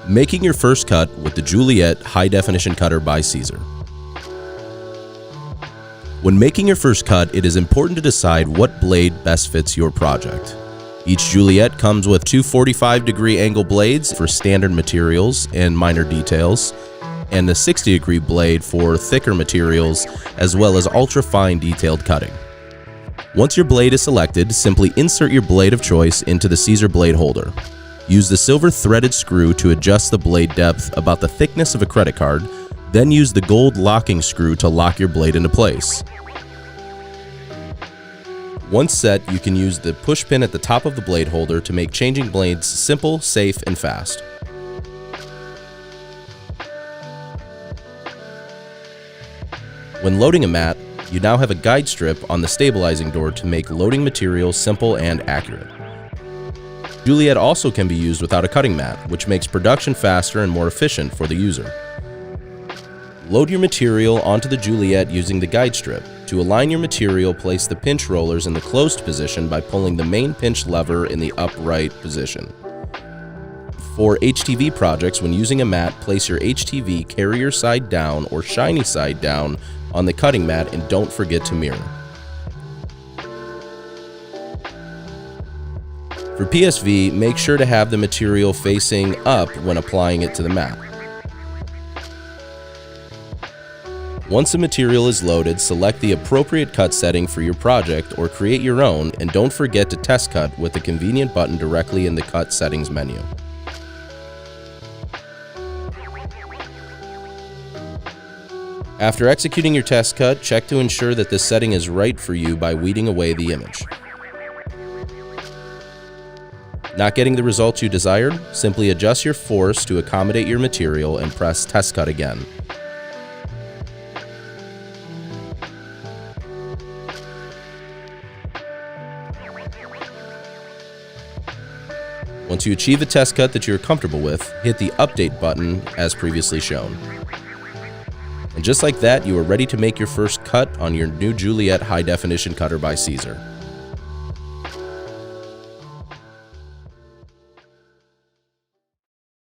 Making your first cut with the Juliet High Definition Cutter by Caesar. When making your first cut, it is important to decide what blade best fits your project. Each Juliet comes with two 45-degree angle blades for standard materials and minor details, and a 60-degree blade for thicker materials as well as ultra-fine detailed cutting. Once your blade is selected, simply insert your blade of choice into the Caesar blade holder. Use the silver threaded screw to adjust the blade depth about the thickness of a credit card, then use the gold locking screw to lock your blade into place. Once set, you can use the push pin at the top of the blade holder to make changing blades simple, safe, and fast. When loading a mat, you now have a guide strip on the stabilizing door to make loading material simple and accurate. Juliet also can be used without a cutting mat, which makes production faster and more efficient for the user. Load your material onto the Juliet using the guide strip. To align your material, place the pinch rollers in the closed position by pulling the main pinch lever in the upright position. For HTV projects, when using a mat, place your HTV carrier side down or shiny side down on the cutting mat and don't forget to mirror. For PSV, make sure to have the material facing up when applying it to the mat. Once the material is loaded, select the appropriate cut setting for your project or create your own, and don't forget to test cut with the convenient button directly in the cut settings menu. After executing your test cut, check to ensure that this setting is right for you by weeding away the image. Not getting the results you desired? Simply adjust your force to accommodate your material and press Test Cut again. Once you achieve a test cut that you're comfortable with, hit the Update button as previously shown. And just like that, you are ready to make your first cut on your new Juliet High Definition Cutter by Caesar.